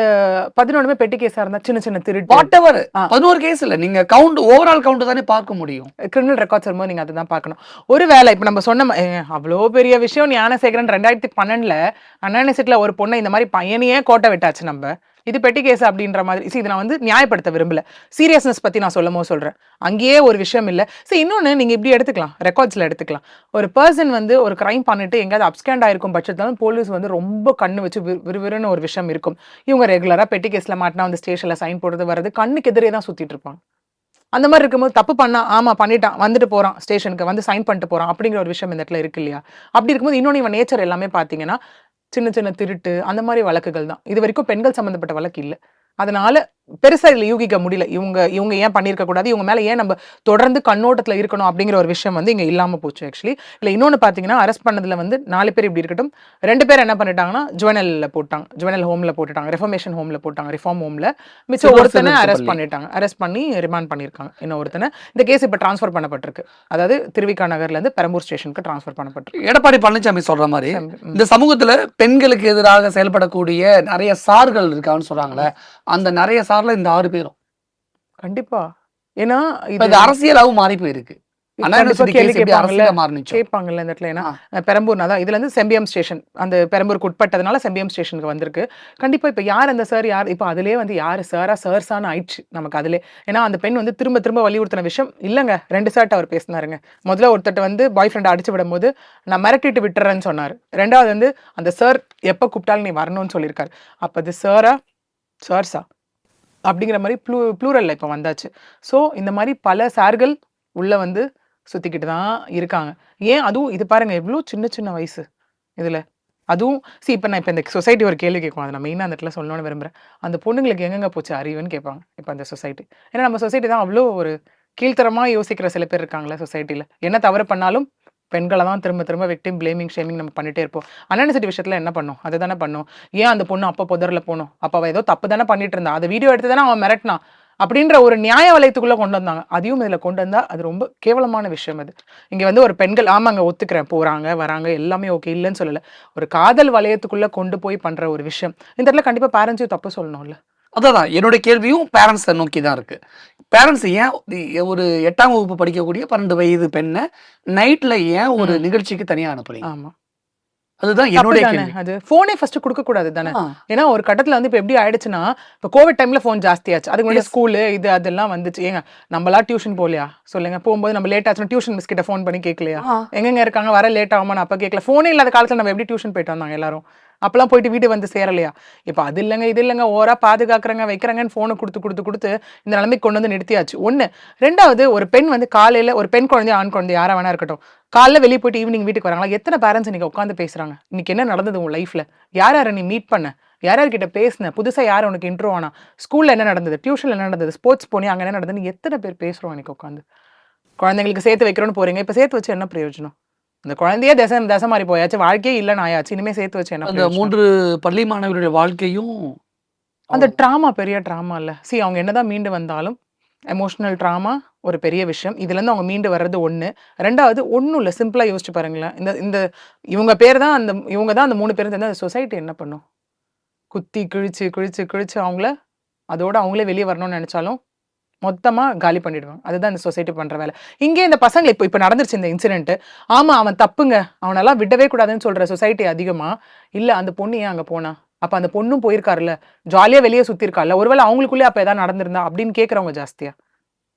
11மே பெட்டி கேஸா இருந்தா சின்ன சின்ன திருட்டு வாட் எவர் 11 கேஸ் இல்ல, நீங்க கவுண்ட் ஓவரால் கவுண்ட் தானே பார்க்க முடியும். கிரிமினல் ரெக்கார்ட்ஸ் வரும்போது நீங்க அதை தான் பார்க்கணும். ஒருவேளை இப்ப நம்ம சொன்ன அவ்வளோ பெரிய விஷயம் ஞானசேகரன் 2012 அண்ணா யூனிவர்சிட்டியில ஒரு பொண்ணை இந்த மாதிரி பையனையே கோட்டை விட்டாச்சு. நம்ம இது பெட்டி கேஸ் அப்படின்ற மாதிரி இது நான் வந்து நியாயப்படுத்த விரும்பல. சீரியஸ்னஸ் பத்தி நான் சொல்றேன். அங்கேயே ஒரு விஷயம் இல்ல. இன்னொன்னு நீங்க இப்படி எடுத்துக்கலாம், ரெக்கார்ட்ஸ்ல எடுத்துக்கலாம். ஒரு பர்சன் வந்து ஒரு கிரைம் பண்ணிட்டு எங்கேயாவது அப்ஸ்கேண்ட் ஆயிருக்கும் பட்சத்தாலும் போலீஸ் வந்து ரொம்ப கண்ணு வச்சு விறுவிறுன்னு ஒரு விஷயம் இருக்கும். இவங்க ரெகுலரா பெட்டி கேஸ்ல மாட்டினா வந்து ஸ்டேஷன்ல சைன் போடுறது வர்றது கண்ணுக்கு எதிரே தான் சுத்திட்டு இருப்பாங்க. அந்த மாதிரி இருக்கும்போது தப்பு பண்ணா ஆமா பண்ணிட்டான் வந்துட்டு போறான் ஸ்டேஷனுக்கு வந்து சைன் பண்ணிட்டு போறான் அப்படிங்கிற ஒரு விஷயம் இந்த இடத்துல இருக்கு இல்லையா. அப்படி இருக்கும்போது இன்னொன்னு இவன் நேச்சர் எல்லாமே பாத்தீங்கன்னா சின்ன சின்ன திருட்டு அந்த மாதிரி வழக்குகள் தான். இது வரைக்கும் பெண்கள் சம்பந்தப்பட்ட வழக்கு இல்லை. அதனால பெருசா இதுல யூகிக்க முடியல. இவங்க ஏன் பண்ணிருக்க கூடாது, இவங்க மேல ஏன் நம்ம தொடர்ந்து கண்ணோட்டத்துல இருக்கணும் அப்படிங்கிற ஒரு விஷயம் வந்து இங்க இல்லாம போச்சு. ஆக்சுவலி இல்ல இன்னொன்னு பாத்தீங்கன்னா அரெஸ்ட் பண்ணதுல வந்து 4 பேர் இப்படி இருக்கட்டும், 2 பேர் என்ன பண்ணிட்டாங்கன்னா ஜுவனல்ல போட்டாங்க, ஜுவனல் ஹோம்ல போட்டுட்டாங்க, ரெஃபர்மேஷன் ஹோம்ல போட்டாங்க, ரிஃபார்ம் ஹோம்ல. மிச்சம் ஒருத்தனை அரெஸ்ட் பண்ணிட்டாங்க, அரெஸ்ட் பண்ணி ரிமாண்ட் பண்ணிருக்காங்க. இன்னும் ஒருத்தனை இந்த கேஸ் இப்ப டிரான்ஸ்ஃபர் பண்ணப்பட்டிருக்கு. அதாவது திருவிக்கா நகர்ல இருந்து பெரம்பூர் ஸ்டேஷனுக்கு டிரான்ஸ்ஃபர் பண்ணப்பட்டிருக்கு. எடப்பாடி பழனிசாமி சொல்ற மாதிரி இந்த சமூகத்துல பெண்களுக்கு எதிராக செயல்படக்கூடிய நிறைய சார்கள் இருக்கான்னு சொல்றாங்களே, அந்த நிறைய சார்ல இந்த 6 பேரும் கண்டிப்பா. ஏன்னா இது அரசியலாவும் மாறி போயிருக்கு. கேட்பாங்கல்ல இந்த இடத்துல. ஏன்னா பெரம்பூர்னா தான் இதுல இருந்து செம்பியம் ஸ்டேஷன் அந்த பெரம்பூருக்கு உட்பட்டதுனால செம்பியம் ஸ்டேஷனுக்கு வந்திருக்கு. கண்டிப்பா இப்ப யார் அந்த சார் யார் இப்ப அதுலயே வந்து யாரு சார்ஸான ஆயிடுச்சு நமக்கு அதுல. ஏன்னா அந்த பெண் வந்து திரும்ப திரும்ப வலியுறுத்தின விஷயம் இல்லங்க, 2 சார்ட்ட அவர் பேசினாருங்க. முதல்ல ஒருத்தட்ட வந்து பாய் ஃப்ரெண்ட் அடிச்சு விடும் போது நான் மிரட்டிட்டு விட்டுறேன்னு சொன்னாரு. 2வது வந்து அந்த சார் எப்ப கூப்பிட்டாலும் நீ வரணும்னு சொல்லியிருக்காரு. அப்ப அது சார்ஸா அப்படிங்கிற மாதிரி ப்ளூரல்ல இப்ப வந்தாச்சு. சோ இந்த மாதிரி பல சார்கள் உள்ள வந்து சுத்திக்கிட்டு தான் இருக்காங்க. ஏன் அதுவும் இது பாருங்க எவ்வளோ சின்ன சின்ன வயசு இதுல. அதுவும் இப்ப நான் இந்த சொசைட்டி ஒரு கேள்வி கேட்கும், அதை நான் மெயினாக அந்த இடத்துல சொல்லணும்னு விரும்புறேன். அந்த பொண்ணுங்களுக்கு எங்கெங்க போச்சு அறிவுன்னு கேட்பாங்க இப்ப அந்த சொசைட்டி. ஏன்னா நம்ம சொசைட்டி தான் அவ்வளோ ஒரு கீழ்த்தரமா யோசிக்கிற சில பேர் இருக்காங்களே சொசைட்டில. என்ன தவறு பண்ணாலும் பெண்கள தான் திரும்ப திரும்ப விக்டிம் பிளேமிங், ஷேமிங் நம்ம பண்ணிட்டே இருப்போம். அன்அனிவர்சரி விஷயத்துல என்ன பண்ணும்? அதுதானே பண்ணும். ஏன் அந்த பொண்ணு அப்ப புதர்ல போணும்? அப்ப அவ ஏதோ தப்பு தானே பண்ணிட்டு இருந்தா. அத வீடியோ எடுத்து தானே அவன் மிரட்டினான். அப்படின்ற ஒரு நியாய வலயத்துக்குள்ள கொண்டு வந்தாங்க. அதையும் இதுல கொண்டு வந்தா அது ரொம்ப கேவலமான விஷயம் அது. இங்க வந்து ஒரு பெண்கள் ஆமாங்க ஒத்துக்கிறேன். போறாங்க, வராங்க எல்லாமே ஓகே இல்லன்னு சொல்லல. ஒரு காதல் வலயத்துக்குள்ள கொண்டு போய் பண்ற ஒரு விஷயம். இந்த இடத்துல கண்டிப்பா பேரண்ட்ஸையும் தப்பு சொல்லணும்ல. அதான் என்னுடைய கேள்வியும் பேரண்ட்ஸை நோக்கி தான் இருக்கு. பேரண்ட்ஸ் ஏன் ஒரு 8ஆம் வகுப்பு படிக்கக்கூடிய 12 வயது பெண்ணை நைட்ல ஏன் ஒரு நிகழ்ச்சிக்கு தனியா அனுப்புறீங்க? ஆமா. அதுதான் தப்பு என்னுடைய தானே கேள்வி. அது. ஃபோனே ஃபர்ஸ்ட் குடுக்கக்கூடாது தானே. ஆ, ஏன்னா ஒரு கட்டத்துல வந்து இப்ப எப்படி ஆயிடுச்சுன்னா, இப்ப கோவிட் டைம்ல ஃபோன் ஜாஸ்தியாச்சு. அதுக்கு முன்னாடி Yes. ஸ்கூலு இது அதெல்லாம் வந்துச்சு. ஏங்க நம்மளா டியூஷன் போலையா? சொல்லுங்க. போம்போது நம்ம லேட் ஆச்சுன்னா டியூஷன் மிஸ் கிட்ட ஃபோன் பண்ணி கேட்கலையா? ஆ. எங்கெங்க இருக்காங்க? வர லேட் ஆகுமான்னு அப்ப கேட்கல. ஃபோனே இல்லாத காலத்துல நம்ம எப்படி டியூஷன் போயிட்டு வந்தாங்க எல்லாரும்? அப்பலாம் போயிட்டு வீடு வந்து சேரலையா? இப்ப அது இல்லங்க, இது இல்லங்க, ஓவரா பாதுகாக்குறாங்க, வைக்கிறாங்கன்னு ஃபோன குடுத்து இந்த நிலைமைக்கு கொண்டு வந்து நிறுத்தியாச்சு. 1. 2வது ஒரு பெண் வந்து காலையில ஒரு பெண் குழந்தை, ஆண் குழந்தை யாரா வேணா இருக்கட்டும். காலைல வெளிய போயிட்டு ஈவினிங் வீட்டுக்கு வராங்களா? எத்தன பேரண்ட்ஸ் இன்னைக்கு உட்கார்ந்து பேசுறாங்க? இன்னைக்கு என்ன நடந்தது உன் லைஃப்ல? யார் யார நீ மீட் பண்ண? யார் யார்கிட்ட பேசுன? புதுசா யார் உனக்கு இன்ட்ரோ ஆனா? ஸ்கூல்ல என்ன நடந்தது? டியூஷன்ல என்ன நடந்தது? ஸ்போர்ட்ஸ் போனியா? அங்க என்ன நடந்ததுன்னு எத்தன பேர் பேசுறோம் இன்னைக்கு உட்கார்ந்து? குழந்தைங்களுக்கு சேர்த்து வைக்கிறோம்னு போறீங்க. இப்ப சேர்த்து வச்சு என்ன பிரயோஜனம்? அந்த குழந்தையே திசை மாறி போயாச்சு. வாழ்க்கையே இல்லன்னு ஆயாச்சு. இனிமே சேர்த்து வச்சு என்ன அந்த பிரயோஜனம்? 3 பள்ளி மாணவர்களுடைய வாழ்க்கையும் அந்த ட்ராமா பெரிய ட்ராமா இல்ல. அவங்க என்னதான் மீண்டு வந்தாலும், எமோஷனல் ட்ராமா ஒரு பெரிய விஷயம். இதுலருந்து அவங்க மீண்டு வர்றது 1. 2வது ஒண்ணும் இல்ல. சிம்பிளா யோசிச்சு பாருங்களேன். இந்த இந்த இவங்க தான் அந்த 3 பேரும் சேர்ந்து அந்த சொசைட்டி என்ன பண்ணும்? குத்தி கிழிச்சு அவங்கள அதோட அவங்களே வெளிய வரணும்னு நெனச்சாலும், மொத்தமா காலி பண்ணிடுவாங்க. அதுதான் இந்த சொசைட்டி பண்ற வேல. இங்கே இந்த பசங்க இப்ப நடந்துருச்சு இந்த இன்சிடென்ட். ஆமா அவன் தப்புங்க. அவனெல்லாம் விடவே கூடாதுன்னு சொல்ற சொசைட்டி அதிகமா, இல்ல அந்த பொண்ணு ஏன் அங்க போனா? அப்ப அந்த பொண்ணும் போயிருக்காருல்ல. ஜாலியா வெளிய சுத்தியிருக்கால்ல. ஒருவேள அவங்களுக்குள்ளயே அப்ப ஏதாவது நடந்திருந்தா அப்படின்னு கேட்கிறவங்க ஜாஸ்தியா?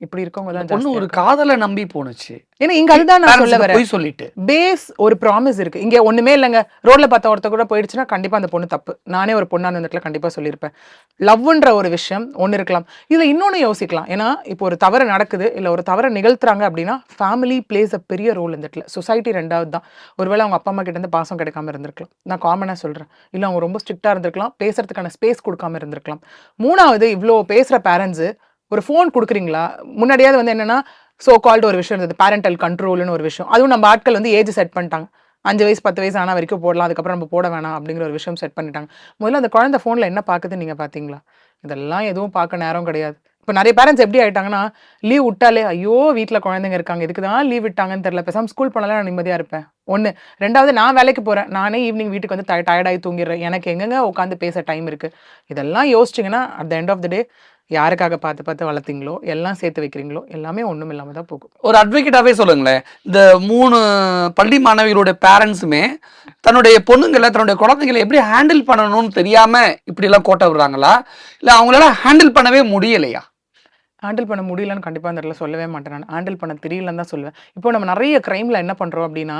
இப்படி இருக்கவங்க அந்த தான் பொண்ணு ஜாஸ்தியா ஒரு இருக்காங்க. காதலை நம்பி போணுச்சு. ஏன்னா இங்க அதுதான் நான் சொல்ல Parents-க்கு வரேன். பொய் சொல்லிட்டு. பேஸ் ஒரு ப்ராமிஸ் இருக்கு. இங்க ஒண்ணுமே இல்லங்க. ரோட்ல பார்த்த ஒருத்தர் கூட போயிடுச்சுன்னா, கண்டிப்பா அந்த பொண்ணு தப்பு. நானே ஒரு பொண்ணா அந்த இடத்துல கண்டிப்பா சொல்லியிருப்பேன். லவ்வுன்ற ஒரு விஷயம் ஒண்ணு இருக்கலாம். இதுல இன்னொன்னு யோசிக்கலாம். ஏன்னா, இப்போ ஒரு தவறு நடக்குது, இல்ல ஒரு தவற நிகழ்த்துறாங்க அப்படின்னா, ஃபேமிலி பிளேஸ் அ பெரிய ரோல் இந்த இடத்துல. சொசைட்டி 2வது தான். ஒருவேளை அவங்க அப்பா, அம்மா கிட்ட இருந்து பாசம் கிடைக்காம இருந்திருக்கலாம். நான் காமனா சொல்றேன். இல்ல அவங்க ரொம்ப ஸ்ட்ரிக்ட்டா இருந்திருக்கலாம். பேசுறதுக்கான ஸ்பேஸ் குடுக்காம இருந்திருக்கலாம். 3வது இவ்ளோ பேசுற பேரண்ட்ஸ் ஒரு ஃபோன் குடுக்குறீங்களா? முன்னாடியாவது வந்து என்னன்னா, சோ கால்டு ஒரு விஷயம் இருந்தது. பேரண்டல் கண்ட்ரோல்னு ஒரு விஷயம். அதுவும் நம்ம ஆட்கள் வந்து ஏஜ் செட் பண்ணிட்டாங்க. 5 வயசு, 10 வயசு ஆனா வரைக்கும் போடலாம். அதுக்கப்புறம் நம்ம போட வேணாம் அப்படிங்கிற ஒரு விஷயம் செட் பண்ணிட்டாங்க. முதல்ல அந்த குழந்தை ஃபோன்ல என்ன பாக்குதுன்னு நீங்க பார்த்தீங்களா? இதெல்லாம் எதுவும் பார்க்க நேரம் கிடையாது. இப்ப நெறைய பேரண்ட்ஸ் எப்படி ஆயிட்டாங்கன்னா, லீவ் விட்டாலே, ஐயோ! வீட்ல குழந்தைங்க இருக்காங்க. இதுக்கு தான் லீவ் விட்டாங்கன்னு தெரியல. பேசாம ஸ்கூல் போனாலே நான் நிம்மதியா இருப்பேன். 1. 2வது நான் வேலைக்கு போறேன். நானே ஈவினிங் வீட்டுக்கு வந்து டயர்ட் ஆயி தூங்கிடுறேன். எனக்கு எங்கங்க உட்காந்து பேச டைம் இருக்கு? இதெல்லாம் யோசிச்சீங்கன்னா, at the end of the day யாருக்காக பார்த்து பார்த்து வளர்த்தீங்களோ, எல்லாம் சேர்த்து வைக்கிறீங்களோ, எல்லாமே ஒண்ணும் இல்லாம தான் போகும். ஒரு அட்வொகேட்டாவே சொல்லுங்களேன். இந்த 3 பள்ளி மாணவிகளுடைய பேரண்ட்ஸுமே தன்னுடைய பொண்ணுங்கள, தன்னுடைய குழந்தைகள எப்படி ஹேண்டில் பண்ணணும்னு தெரியாம இப்படிலாம் கோட்ட விடுறாங்களா? இல்ல அவங்களால ஹேண்டில் பண்ணவே முடியலையா? ஹேண்டில் பண்ண முடியலன்னு கண்டிப்பா அந்த இடத்துல சொல்லவே மாட்டேன் நானு. ஹேண்டில் பண்ண தெரியலன்னு தான் சொல்லுவேன். இப்போ நம்ம நெறைய கிரைம்ல என்ன பண்றோம் அப்டின்னா,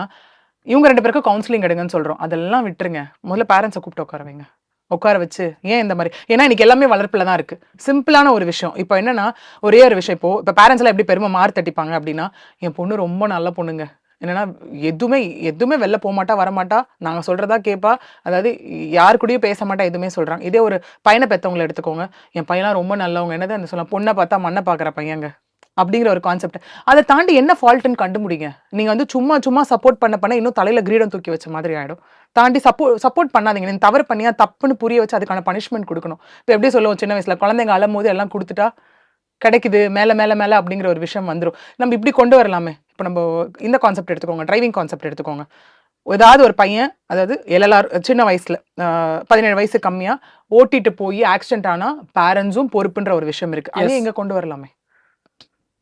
இவங்க 2 பேருக்கும் கவுன்சிலிங் எடுங்கன்னு சொல்றோம். அதெல்லாம் விட்டுருங்க. முதல்ல பேரண்ட்ஸ கூப்பிட்டு உட்கார வைங்க. உட்கார வச்சு, ஏன் இந்த மாரி? ஏன்னா இன்னைக்கு எல்லாமே வளர்ப்புல தான் இருக்கு. சிம்பிளான ஒரு விஷயம். இப்போ என்னன்னா, ஒரே ஒரு விஷயம் இப்போ பேரண்ட்ஸ்லாம் எப்படி பெருமை மார் தட்டிப்பாங்க அப்டின்னா, என் பொண்ணு ரொம்ப நல்ல பொண்ணுங்க. என்னன்னா, எதுவுமே எதுவுமே வெளில போமாட்டா, வரமாட்டா. நாங்க சொல்றதா கேட்பா. அதாவது யார் கூடயும் பேச மாட்டா, எதுவுமே சொல்றாங்க. இதே ஒரு பையன பெத்தவங்கள எடுத்துக்கோங்க. என் பையன்லாம் ரொம்ப நல்லவங்க. என்னது அந்த சொல்லலாம், பொண்ண பார்த்தா மண்ண பார்க்குற பையங்க. அப்படிங்கிற ஒரு கான்செப்ட். அத தாண்டி என்ன ஃபால்ட்ன்னு கண்டுபிடிங்க. நீங்க வந்து சும்மா சப்போர்ட் பண்ண இன்னும் தலையில கிரீடம் தூக்கி வச்ச மாதிரி ஆயிடும். தாண்டி சப்போர்ட் பண்ணாதீங்க. நீங்க தவறு பண்ணியா தப்புன்னு புரிய வச்சு அதுக்கான பனிஷ்மென்ட் குடுக்கணும். இப்ப எப்படி சொல்லுவோம் சின்ன வயசுல குழந்தைங்க அழும்போது எல்லாம் குடுத்துட்டா கிடைக்குது. மேல அப்படிங்கிற ஒரு விஷயம் வந்துரும். நம்ம இப்படி கொண்டு வரலாமே. இப்ப நம்ம இந்த கான்செப்ட் எடுத்துக்கோங்க. டிரைவிங் கான்செப்ட் எடுத்துக்கோங்க. ஏதாவது ஒரு பையன் அதாவது எல்எல்ஆர் சின்ன வயசுல 17 வயசு கம்மியா ஓட்டிட்டு போய் ஆக்சிடென்ட் ஆனா பேரண்ட்ஸும் பொறுப்புன்ற ஒரு விஷயம் இருக்கு. Yes. அதையும் இங்க கொண்டு வரலாமே.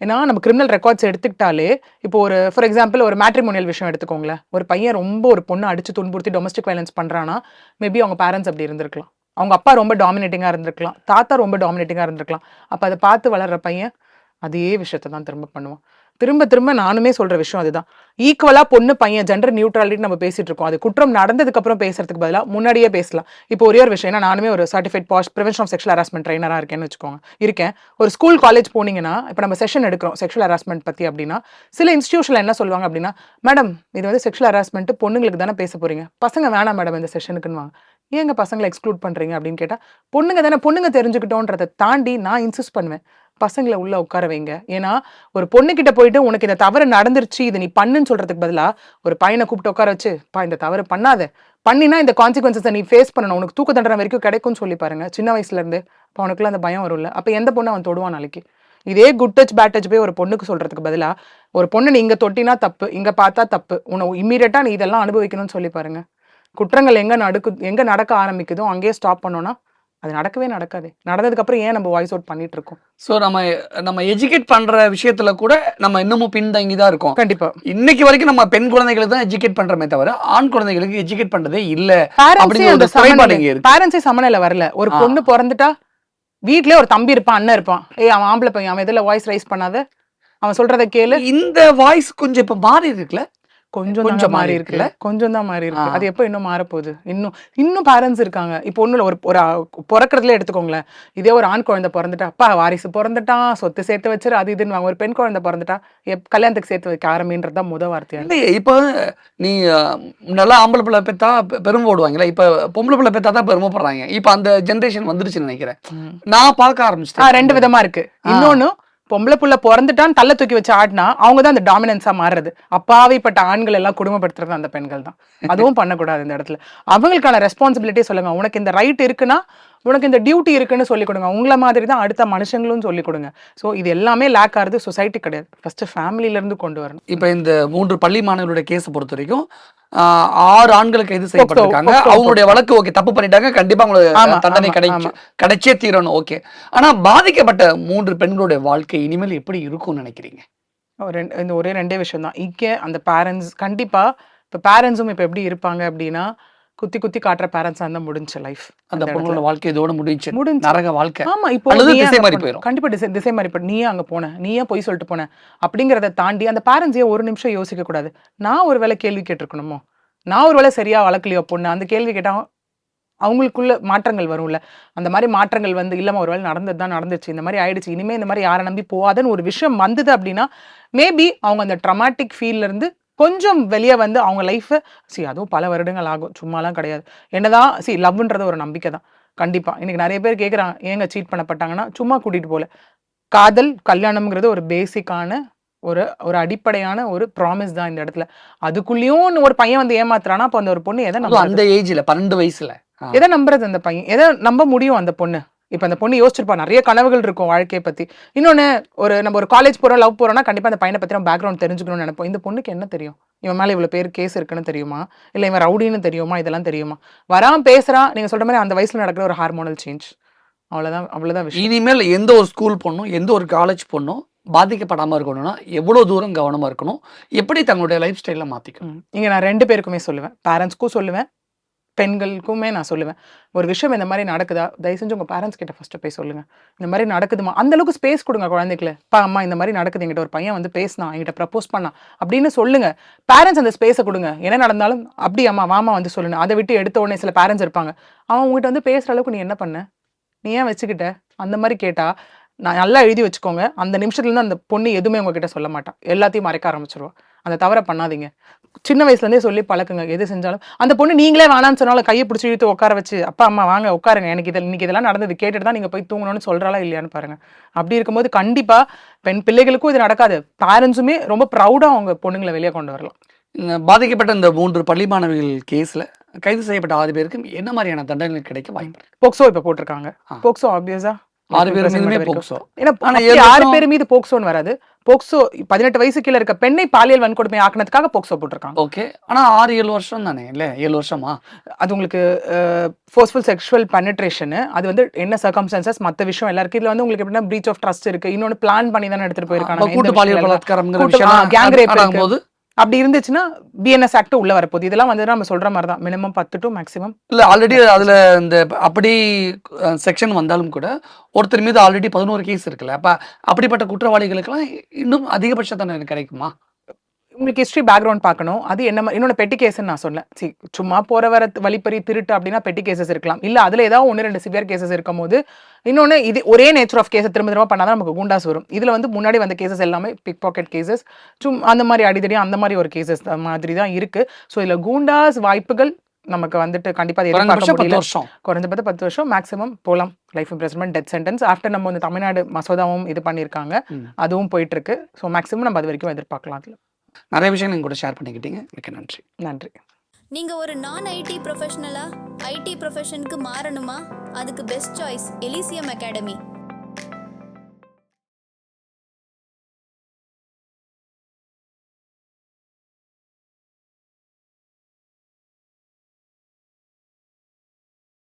ஏன்னா நம்ம கிரிமினல் ரெக்கார்ட்ஸ் எடுத்துக்கிட்டாலே, இப்போ ஒரு ஃபார் எக்ஸாம்பிள் ஒரு மேட்ரிமோனியல் விஷயம் எடுத்துக்கோங்களேன். ஒரு பையன் ரொம்ப ஒரு பொண்ண அடிச்சு துன்புறுத்தி டொமஸ்டிக் வயலன்ஸ் பண்றான்னா, மேபி அவங்க பேரண்ட்ஸ் அப்படி இருந்திருக்கலாம். அவங்க அப்பா ரொம்ப டாமினேட்டிங்கா இருந்திருக்கலாம். தாத்தா ரொம்ப டாமினேட்டிங்கா இருந்திருக்கலாம். அப்ப அத பார்த்து வளர்ற பையன், அதே விஷயத்த தான் திரும்ப பண்ணுவான். திரும்ப நானுமே சொல்ற விஷயம் அதுதான். ஈக்குவலா பொண்ணு, பையன் ஜெண்டர் நியூட்ரலிட்டி நம்ம பேசிட்டு இருக்கோம். அது குற்றம் நடந்ததுக்கு அப்புறம் பேசுறதுக்கு பதிலா முன்னாடியே பேசலாம். இப்போ ஒரே ஒரு விஷயம். ஏன்னா நானுமே ஒரு certified prevention of sexual harassment ட்ரெய்னரா இருக்கேன்னு வச்சுக்கோங்க. இருக்கேன். ஒரு ஸ்கூல், காலேஜ் போனீங்கன்னா, இப்ப நம்ம செஷன் எடுக்கிறோம் செக்ஷுவல் ஹராஸ்மென்ட் பத்தி அப்படின்னா, சில இன்ஸ்டிடியூஷன்ல என்ன சொல்லுவாங்க அப்படின்னா, மேடம் இது வந்து செக்ஷுவல் ஹராஸ்மென்ட் பொண்ணுங்களுக்கு தானே பேச போறீங்க. பசங்க வேணாம் மேடம் இந்த செஷனுக்குன்னுவாங்க. ஏங்க பசங்கள எக்ஸ்க்ளூட் பண்றீங்க அப்படின்னு கேட்டா, பொண்ணுங்க தானே பொண்ணுங்க தெரிஞ்சுக்கிட்டோன்றத தாண்டி நான் இன்சிஸ்ட் பண்ணுவேன். பசங்களை உள்ள உட்கார வைங்க. ஏன்னா ஒரு பொண்ணுகிட்ட போயிட்டு உனக்கு இந்த தவறு நடந்துருச்சு இதை நீ பண்ணுன்னு சொல்றதுக்கு பதிலா ஒரு பையனை கூப்பிட்டு உட்கார வச்சு பா இந்த தவறு பண்ணாத, பண்ணினா இந்த கான்சிக்வன்சஸை நீ ஃபேஸ் பண்ணணும், உனக்கு தூக்கு தண்டனை வரைக்கும் கிடைக்கும்னு சொல்லி பாருங்க சின்ன வயசுல இருந்து. இப்போ அவனுக்குள்ள அந்த பயம் வரும்ல, அப்ப எந்த பொண்ணு அவன் தொடுவான் நாளைக்கு? இதே குட் டச் பேட் டச் போய் ஒரு பொண்ணுக்கு சொல்றதுக்கு பதிலா ஒரு பொண்ணு நீ இங்க தொட்டினா தப்பு, இங்க பார்த்தா தப்பு, உன்னை இம்மீடியட்டா நீ இதெல்லாம் அனுபவிக்கணும்னு சொல்லி பாருங்க. குற்றங்கள் எங்க நடக்க ஆரம்பிக்குதோ அங்கேயே ஸ்டாப் பண்ணோம்னா அது நடக்கவே நடக்காது. நடந்ததுக்கு அப்புறம் ஏன் நம்ம வாய்ஸ் அவுட் பண்ணிட்டு இருக்கோம்? ஸோ நம்ம எஜுகேட் பண்ற விஷயத்துல கூட நம்ம இன்னமும் பின்தங்கி தான் இருக்கோம். கண்டிப்பா இன்னைக்கு வரைக்கும் நம்ம பெண் குழந்தைகளுக்கு தான் எஜுகேட் பண்றமே தவிர ஆண் குழந்தைகளுக்கு எஜுகேட் பண்றதே இல்ல. பேரண்ட்ஸே சமநிலை வரல. ஒரு பொண்ணு பிறந்துட்டா வீட்லயே ஒரு தம்பி இருப்பான், அண்ணன் இருப்பான், அவன் ஆம்பளை பையன், அவன் எதுல வாய்ஸ் ரைஸ் பண்ணாத, அவன் சொல்றத கேளு. இந்த வாய்ஸ் கொஞ்சம் இப்ப மாறி இருக்குல்ல, கொஞ்சம் மாறி இருக்குல்ல, கொஞ்சம் தான் மாறி இருக்கு. அது எப்போ இன்னும் மாறப்போகுது? இன்னும் பேரண்ட்ஸ் இருக்காங்க. இப்போ ஒண்ணுல ஒரு பிறக்கிறதுல எடுத்துக்கோங்களேன். இதே ஒரு ஆண் குழந்தை பிறந்துட்டா அப்பா வாரிசு பிறந்துட்டான், சொத்து சேர்த்து வச்சிரு, அது இதுன்னு. ஒரு பெண் குழந்தை பிறந்துட்டா கல்யாணத்துக்கு சேர்த்து வைக்க ஆரம்பின்றதுதான் முத வார்த்தையா. இல்லையே இப்போ நீ நல்லா ஆம்பளை பிள்ளை பெத்தா பெருமை போடுவாங்களே, இப்ப பொம்பளை பிள்ளை பெத்தா தான் பெருமைப்படுறாங்க. இப்ப அந்த ஜென்ரேஷன் வந்துருச்சுன்னு நினைக்கிறேன். நான் பார்க்க ஆரம்பிச்சிட்டேன். ரெண்டு விதமா இருக்கு. இன்னொன்னு பொம்பளை புள்ள பிறந்துட்டான்னு தள்ள தூக்கி வச்சு ஆடினா அவங்க தான் அந்த டாமினன்ஸா மாறுறது. அப்பாவிப்பட்ட ஆண்கள் எல்லாம் குடும்பப்படுத்துறது அந்த பெண்கள் தான். அதுவும் பண்ணக்கூடாது இந்த இடத்துல. அவங்களுக்கான ரெஸ்பான்சிபிலிட்டி சொல்லுங்க. உனக்கு இந்த ரைட் இருக்குன்னா உனக்கு இந்த டியூட்டி இருக்குன்னு சொல்லிக் கொடுங்க. உங்களை மாதிரி தான் அடுத்த மனுஷங்களும் சொல்லிக் கொடுங்க. ஸோ இது எல்லாமே லேக் ஆகுது சொசைட்டி கிடையாது, ஃபர்ஸ்ட் ஃபேமிலில இருந்து கொண்டு வரணும். இப்போ இந்த 3 பள்ளி மாணவர்களுடைய கேஸை பொறுத்த வரைக்கும் 6 ஆண்கள் கைது செய்யப்பட்டிருக்காங்க. அவங்களுடைய வழக்கு ஓகே, தப்பு பண்ணிட்டாங்க, கண்டிப்பா உங்களுக்கு தண்டனை கிடைச்சே தீரணும், ஓகே. ஆனா பாதிக்கப்பட்ட 3 பெண்களுடைய வாழ்க்கை இனிமேல் எப்படி இருக்கும்னு நினைக்கிறீங்க? இந்த ஒரே 2 விஷயம் தான் இங்கே. அந்த பேரண்ட்ஸ் கண்டிப்பா இப்போ பேரண்ட்ஸும் இப்போ எப்படி இருப்பாங்க அப்படின்னா குத்தி குத்தி காட்டுற பேரண்ட்ஸா இருந்தா முடிஞ்ச லைஃப். அந்த பொண்ணோட வாழ்க்கை இதோட முடிஞ்சு நரக வாழ்க்கை. ஆமா, இப்போ திசை மாறி போயிடும். கண்டிப்பா திசை மாறி போயிடும். நீயே அங்க போன, நீயே போய் சொல்லிட்டு போன அப்படிங்கறத தாண்டி அந்த பேரண்ட்ஸே ஒரு நிமிஷம் யோசிக்க கூடாது. நான் ஒரு வேளை கேள்வி கேட்டிருக்கணுமோ, நான் ஒரு வேளை சரியா வளர்க்கலையோ பொண்ணு, அந்த கேள்வி கேட்டா அவங்களுக்குள்ள மாற்றங்கள் வரும்ல. அந்த மாதிரி மாற்றங்கள் வந்து இல்லமா ஒரு வேளை நடந்ததுதான் நடந்துச்சு, இந்த மாதிரி ஆயிடுச்சு, இனிமே இந்த மாதிரி யாரை நம்பி போகாதுன்னு ஒரு விஷயம் வந்தது அப்படின்னா மேபி அவங்க அந்த ட்ரமாட்டிக் ஃபீல்ல இருந்து கொஞ்சம் வெளியே வந்து அவங்க லைஃப் அதுவும் பல வருடங்கள் ஆகும், சும்மாலாம் கிடையாது. என்னதான் லவ்ன்றது ஒரு நம்பிக்கை தான். கண்டிப்பா இன்னைக்கு நிறைய பேர் கேட்குறாங்க ஏங்க சீட் பண்ணப்பட்டாங்கன்னா, சும்மா கூட்டிட்டு போல. காதல் கல்யாணம்ங்கிறது ஒரு பேசிக்கான ஒரு அடிப்படையான ஒரு ப்ராமிஸ் தான் இந்த இடத்துல. அதுக்குள்ளேயும் ஒரு பையன் வந்து ஏமாத்துறானா அப்போ அந்த ஒரு பொண்ணு எதை அந்த ஏஜ்ல 12 வயசுல எதை நம்புறது? அந்த பையன் எதை நம்ப முடியும்? அந்த பொண்ணு இப்போ அந்த பொண்ணு யோசிச்சிருப்பா, நிறைய கனவுகள் இருக்கும் வாழ்க்கையை பத்தி. இன்னொன்னு நம்ம ஒரு காலேஜ் போறோம், லவ் போறோம்னா கண்டிப்பா அந்த பையனை பத்தி நம்ம பேக்ரவுண்ட் தெரிஞ்சுக்கணும்னு நினைப்போம். இந்த பொண்ணுக்கு என்ன தெரியும்? இவன் மேல இவ்வளவு பேர் கேஸ் இருக்குன்னு தெரியுமா, இல்ல இவன் ரவுடின்னு தெரியுமா, இதெல்லாம் தெரியுமா? வராம பேசுறான், நீங்க சொல்ற மாதிரி அந்த வயசுல நடக்கிற ஒரு ஹார்மோனல் சேஞ்ச், அவ்வளவுதான் விஷயம். இனிமேல் எந்த ஒரு ஸ்கூல் பொண்ணும் எந்த ஒரு காலேஜ் பொண்ணும் பாதிக்கப்படாம இருக்கணும்னா எவ்வளவு தூரம் கவனமா இருக்கணும், எப்படி தங்களுடைய லைஃப் ஸ்டைல மாத்திக்கணும்? இங்க நான் 2 பேருக்குமே சொல்லுவேன், பேரண்ட்ஸ்க்கும் சொல்லுவேன், பெண்களுக்குமே நான் சொல்லுவேன். ஒரு விஷயம் இந்த மாதிரி நடக்குதா, தயவு செஞ்சு உங்க பேரண்ட்ஸ் கிட்ட ஃபர்ஸ்ட் போய் சொல்லுங்க. இந்த மாதிரி நடக்குதுமா, அந்த அளவுக்கு ஸ்பேஸ் கொடுங்க குழந்தைக்கு. அம்மா இந்த மாதிரி நடக்குது, என்கிட்ட ஒரு பையன் வந்து பேசினா, என்கிட்ட ப்ரப்போஸ் பண்ணா அப்படின்னு சொல்லுங்க. பேரண்ட்ஸ் அந்த ஸ்பேஸை கொடுங்க. என்ன நடந்தாலும் அப்படி அம்மா வாமா வந்து சொல்லுங்க. அதை விட்டு எடுத்த உடனே சில பேரண்ட்ஸ் இருப்பாங்க, அவன் உங்ககிட்ட வந்து பேசுற அளவுக்கு நீ என்ன பண்ண, நீ ஏன் வச்சுக்கிட்ட, அந்த மாதிரி கேட்டா நான் நல்லா எழுதி வச்சுக்கோங்க. அந்த நிமிஷத்துல இருந்து அந்த பொண்ணு எதுவுமே உங்ககிட்ட சொல்ல மாட்டான், எல்லாத்தையும் மறைக்க ஆரம்பிச்சிருவா. அந்த தவறை பண்ணாதீங்க. சின்ன வயசுல இருந்தே சொல்லி பழக்குங்க. எது செஞ்சாலும் அந்த பொண்ணு நீங்களே வேணான்னு சொன்னாலும் கையை பிடிச்சி இழுத்து உட்கார வச்சு, அப்பா அம்மா வாங்க உட்காருங்க, எனக்கு இன்னைக்கு இதெல்லாம் நடந்தது, கேட்டுட்டு தான் நீங்க போய் தூங்கணும்னு சொல்றாளா இல்லையான்னு பாருங்க. அப்படி இருக்கும்போது கண்டிப்பா பெண் பிள்ளைகளுக்கும் இது நடக்காது. பேரண்ட்ஸுமே ரொம்ப ப்ரௌடா அவங்க பொண்ணுங்களை வெளியே கொண்டு வரலாம். பாதிக்கப்பட்ட இந்த 3 பள்ளி மாணவிகள் கேஸ்ல கைது செய்யப்பட்ட 6 பேருக்கு என்ன மாதிரியான தண்டனை கிடைக்க வாய்ப்பு? போக்சோ இப்ப போட்டிருக்காங்க. போக்சோ ஆப்வியஸா 6 பேர் மீதுமே போக்சோ. ஏன்னா 6 பேர் மீது போக்சோன்னு வராது. போக்சோ 18 வயசு கீழ இருக்க பெண்ணை பாலியல் வன்கொடுமை ஆக்குனதுக்காக போக்சோ போட்டிருக்காங்க. ஓகே, ஆனா 6-7 வருஷம் தானே, இல்ல 7 வருஷமா? அது உங்களுக்கு ஃபோர்ஸ்ஃபுல் செக்ஷுவல் பெனிட்ரேஷன், அது வந்து என்ன சர்க்கம்ஸ்டான்சஸ் மத்த விஷயம் எல்லாருக்கும். இதுல வந்து உங்களுக்கு எப்படின்னா பிரீச் ஆஃப் ட்ரஸ்ட் இருக்கு, இன்னொன்னு பிளான் பண்ணி தானே எடுத்துட்டு போயிருக்காங்க. கூட்டு பாலியல் பலாத்காரம்ங்கற விஷயம் கேங் ரேப் ஆகும்போது அப்படி இருந்துச்சுன்னா பிஎன்எஸ் ஆக்ட் உள்ள வரப்போகுது. இதெல்லாம் வந்து நம்ம சொல்ற மாதிரி தான், மினிமம் 10 to மேக்ஸிமம் இல்ல ஆல்ரெடி அதுல இந்த அப்படி செக்ஷன் வந்தாலும் கூட ஒருத்தர் மீது ஆல்ரெடி 11 கேஸ் இருக்குல்ல, அப்ப அப்படிப்பட்ட குற்றவாளிகளுக்கெல்லாம் இன்னும் அதிகபட்ச தண்டனை கிடைக்குமா? உங்களுக்கு ஹிஸ்ட்ரி பேக்ரவுண்ட் பார்க்கணும். அது என்ன இன்னொன்று பெட்டி கேஸ்ன்னு நான் சொன்னேன். சும்மா போற வர வழிப்பறி திருட்டு அப்படின்னா பெட்டி கேசஸ் இருக்கலாம். இல்லை அதில் ஏதாவது 1-2 சிவியர் கேசஸ் இருக்கும் போது, இன்னொன்று இது ஒரே நேச்சர் ஆஃப் கேஸை திரும்ப திரும்ப பண்ணாதான் நமக்கு குண்டாஸ் வரும். இதில் வந்து முன்னாடி வந்த கேசஸ் எல்லாமே பிக் பாக்கெட் கேசஸ், அந்த மாதிரி அடிதடி அந்த மாதிரி ஒரு கேசஸ் மாதிரி தான் இருக்கு. ஸோ இதில் குண்டாஸ் வாய்ப்புகள் நமக்கு வந்துட்டு கண்டிப்பா அதை குறைந்தபட்சம் எதிர்பார்க்க 10 முடியல. வருஷம். குறைஞ்சபட்சம் 10 வருஷம் மேக்ஸிமம் போலாம். Life imprisonment, death sentence. After நம்ம வந்து தமிழ்நாடு மசோதாவும் இது பண்ணியிருக்காங்க. அதுவும் போயிட்டு இருக்கு. ஸோ மேக்ஸிமம் நம்ம அது வரைக்கும் எதிர்பார்க்கலாம் அதில். நிறைய விஷயம் நீங்க கூட ஷேர் பண்ணிக்கிட்டீங்க. மிக்க நன்றி. நன்றி. நீங்க ஒரு நான் ஐடி ப்ரொஃபஷனலா ஐடி ப்ரொஃபஷனுக்கு மாறணுமா? அதுக்கு பெஸ்ட் சாய்ஸ் எலிசியம் அகாடமி.